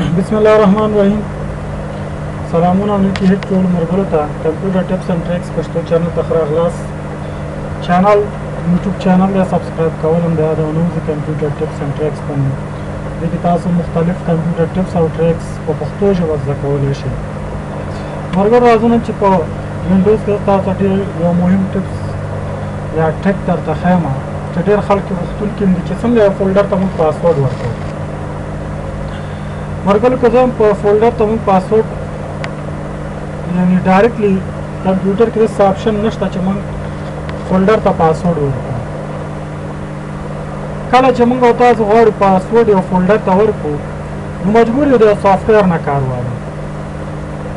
بسم الله الرحمن الرحیم. سلامونه علیکم هیڅ ټول مرګرو ته کمپیوټر ټپس اینڈ ټریکس پښتو چینل ته ښه راغلاست. چینل یوټیوب چینل یا سبسکرایب کول هم د یادونو د کمپیوټر ټپس اینڈ ټریکس په نوم. دې کې تاسو مختلف کمپیوټر ټپس او ټریکس په پښتو ژبه زده کولی شئ. مرګرو راځو نن چې په وینډوز کې تاسو ته ډېر یو مهم ټپس یا ټریک درته ښیم چې ډېر خلک یې غوښتونکي دي چې څنګه یو فولډر ته موږ پاسورډ ورکوو. مرګلو که زه په فولډر ته موږ پاسورډ یعنې ډایرکټلی کمپیوټر کې داسې آپشن نشته چې موږ فولډر ته پاسورډ ورکړو. کله چې موږ او تاسو غواړو پاسورډ یو فولډر ته ورکړو نو مجبور یو د سافټویر نه کار واخلو.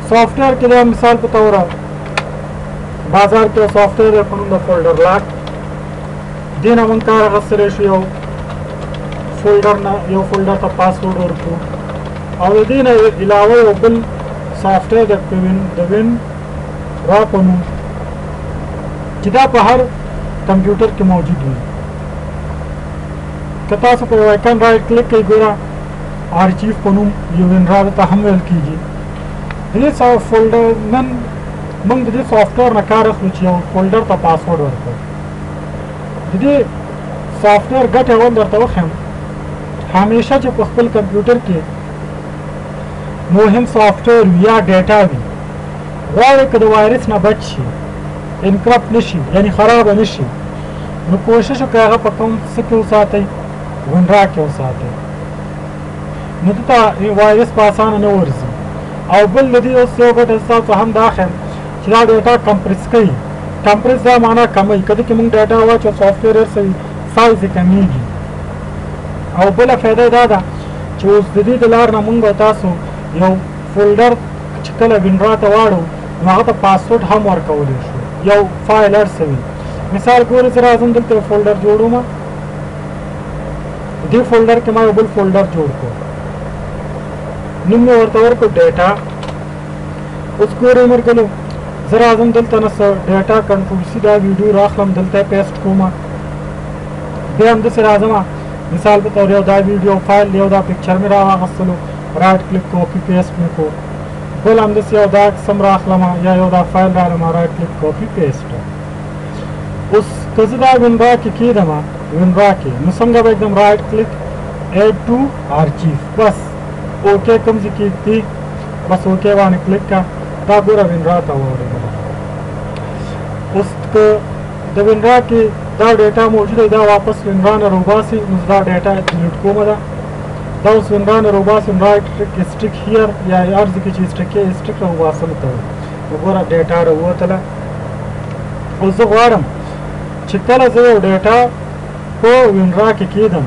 سافټویر کې دا مثال په توګه بازار کې سافټویر دی په نوم د فولډر لاک. دې نه موږ کار اخیستلی شو یو فولډر ته پاسورډ ورکړو او د دې نه علاوه یو بل سافټویر د وین را په نوم چې دا په هر کمپیوټر کې موجود وي. که تاسو په یو آیکن رایټ کلیک کوئ ګوره آرچیف په نوم یو وین را ته هم ویل کېږي. د دې فولډر نن موږ د دې سافټویر نه کار اخلو چې یو فولډر ته پاسورډ ورکړو. د دې سافټویر ګټې اول درته وښیم. همیشه چې په خپل کمپیوټر کې مهم سافټویر یا ډیټا وي غواړئ که د وایرس نه بچ شي انکرپټ نه شي یعنې خرابه نه شي نو کوشش وکړئ هغه په کوم څه کې وساتئ وینرا کې وساتئ نو دلته وایرس په اسانه نه ورځي. او بل د دې اوس یو ګټه ستاسو هم دا ښیم چې دا ډیټا کمپریس کوي. کمپریس دا معنا کموي. کله کې موږ ډیټا واچو سافټویر یې سوي سایز یې کمیږي. او بله فایده دا ده چې اوس د دې د لارې نه موږ تاسو یو فولډر چې کله وینرا ته واړو نو هغه ته پاسورډ هم ورکولی شو یو فایل هر څه وي. مثال ګورئ زه راځم دلته یو فولډر جوړوم. دې فولډر کې ما یو بل فولډر جوړ کړو. نوم مې ورته ورکړو ډیټا. اوس ګورئ مرګلو زه راځم دلته نه څه ډیټا کنټرول سی دا ویډیو راخلم دلته یې پیسټ کوم. بیا همداسې راځم مثال په طور یو دا ویډیو فایل یو دا پکچر مې راواخیستلو رایټ کلیک کاپي پیسټ مې کو. بل همداسې یو دا قسم راخلم یا یو دا فایل رالم رایټ کلیک کاپي پیسټ. اوس که زه دا وینرا کې کېدم وینرا کې نو څنګه به एकदम رایټ کلیک ایډ ټو آرچیف بس اوکې کوم ځای کې دی بس اوکې باندې کلیک کړه. دا ګوره وینرا ته واورېدله. اوس که د وینرا کې دا ډیټا موجوده دا واپس وینرا نه روباسي نو دا ډیټا ډیلیټ کومه ده. دا اوس وینرا نه روباسم رایټ سټیک هیر یا هر ځای کې چې سټیک راوباسم ته نو ګوره ډیټا راووتله. اوس زه غواړم چې کله زه یو ډیټا په وینرا کې کېدم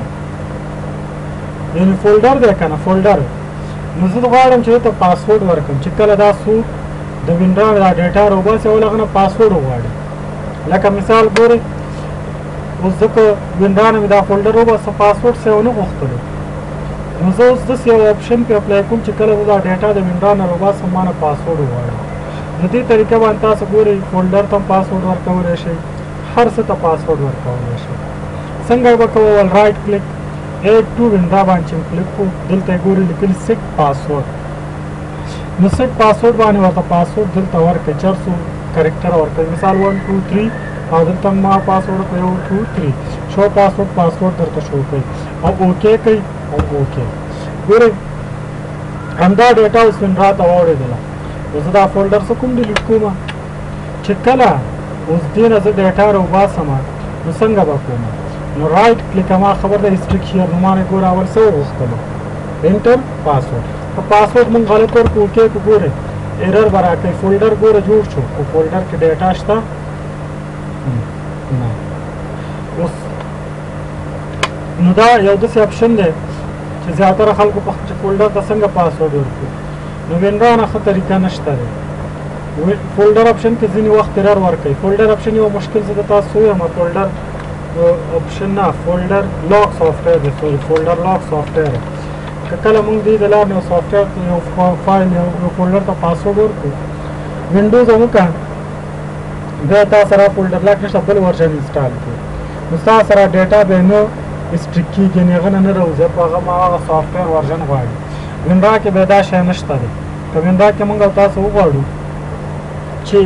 یعنې فولډر دی که نه فولډر نو زه غواړم چې ته پاسورډ ورکړم چې کله دا څوک د وینرا دا ډیټا راوباسي اول هغه نه پاسورډ وغواړي. لکه مثال ګورئ اوس زه که وینرا نه مې دا فولډر وباسه پاسورډ سې ونه غوښتلو نو زه اوس داسې یو اپشن پې اپلای کوم چې کله زه دا ډیټا د وینرا نه راوباسم ما نه پاسورډ وغواړي. د دې طریقه باندې تاسو ګورئ فولډر ته هم پاسورډ ورکولی شئ هر څه ته پاسورډ ورکولی شئ. څنګه به کوو ول رایټ کلیک ایډ ټو وینرا باندې چې کلیک کړو دلته یې ګورئ لیکلي سیټ پاسورډ. نو سیټ پاسورډ باندې ورته پاسورډ دلته ورکړئ 400 کرکټر ورکړئ. مثال 1 2 3 او دلته ما پاسورډ په 1 2 3 شو پاسورډ درته شو کوي او اوکې کوي او اوکې. ګورئ همدا ډیټا اوس وینرا ته واورېدله. نو زه دا فولډر څه کوم ډیلیټ کوم چې کله اوس دې نه زه ډیټا راوباسم نو څنګه به کوم نو رایټ کلیک ما خبر ده سټریک هیر نو ما نه ګوره اول څه وغوښتلو انټر پاسورډ. په پاسورډ مونږ غلط ورکړو اوکې که ګورئ ایرر به راکوي. فولډر ګوره جوړ شو خو فولډر کې ډیټا شته نه. اوس نو دا یو داسې اپشن دی چې زیاتره خلکو په فولډر ته څنګه پاسورډ ورکړو نو وینرا نه ښه طریقه نشته دی. فولډر اپشن کې ځینې وخت ایرر ورکوي. فولډر اپشن یو مشکل زه د تاسو ویم فولډر اپشن نه فولډر لاک سافټویر دی سوري فولډر لاک سافټویر. که کله موږ دې د لارې یو سافټویر یو فایل یو فولډر ته پاسورډ ورکړو وینډوز هم وکړه بیا تا سره فولډر لاک نشته بل ورژن انسټال کړو نو ستا سره ډیټا به نه سټریک کېږي یعنې هغه نه راوځي په هغه ما هغه سافټویر ورژن غواړي. وینرا کې به دا شی نشته دی که وینرا کې موږ تاسو وغواړو چې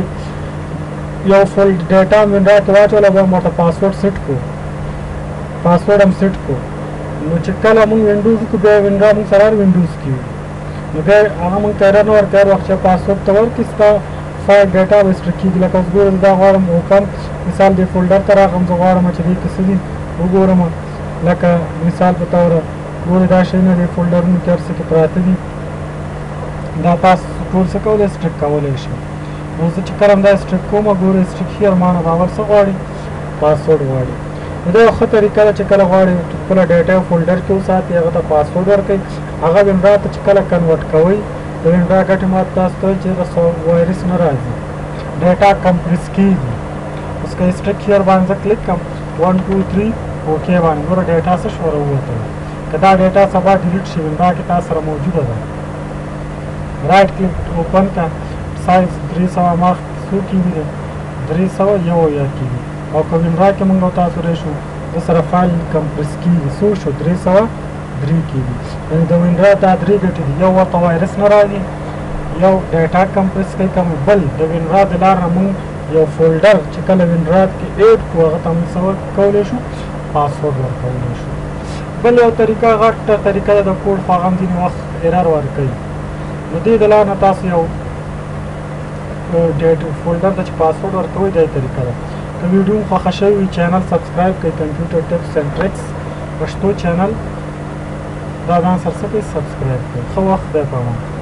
یو فل ډیټا وینرا کې واچوله به موږ ته پاسورډ سیټ کړو پاسورډ هم سیټ کړو نو چې کله موږ وینډوز کې بیا وینرا موږ سره وینډوز کې نو بیا هغه موږ ته ایرر نه ورکوي هر وخت چې پاسورډ ته ورکړي ستا فایل ډیټا به سټر کېږي لکه اوس ګورم دا غواړم اوپن مثال دې فولډر ته راغلم زه غواړم چې دې کې څه دي وګورم لکه مثال په توګه ګورئ دا شیونه دې فولډرونو کې هر څه کې پراته دي دا تاسو ټول څه کولی سټریک کولی شئ نو زه چې کله هم دا سټریک کوم ګورئ سټریک هیر مانه باور څه غواړي پاسورډ غواړي نو دا یو ښه طریقه ده چې کله غواړئ خپله ډیټا فولډر کې وساتئ هغه ته پاسورډ ورکړئ هغه وینرا ته چې کله کنورټ کوئ د وینرا ګټې ماته تاسو ته چې وایرس نه راځي ډیټا کمپریس کېږي اوس که سټریک هیر باندې زه کلیک کړم 1 2 3 اوکې باندې ګوره ډیټا څه شوه راووتله که دا ډیټا سبا ډیلیټ شي وینرا کې تاسو سره موجوده ده رایټ کلیک اوپن کړه سایز 300 مخ څو کیبي دی 301 کیبي او که وینرا کې موږ تاسو راشو د سره فایل کمپریس کېږي څو شو 303 کیبي یعنې د وینرا دا درې ګټې دي یو ورته وایرس نه راځي یو ډیټا کمپریس کوي کم بل د وینرا د لارې نه موږ یو فولډر چې کله وینرا کې ایډ کړو هغه ته موږ څه ورکولی شو پاسورډ ورکولی شو بل یو طریقه غټه طریقه ده د کوډ خو هغه هم ځینې وخت ایرر ورکوي نو دې د لارې نه تاسو یو فولډر ته چې پاسورډ ورکوئ دا طریقه ده که ویډیو مو خوښه شوې وي چینل سبسکرایب کړئ کمپیوټر ټپس اینډ ټریکس پښتو چینل دا ځان سره څه کوئ سبسکرایب کړئ ښه وخت دی په امان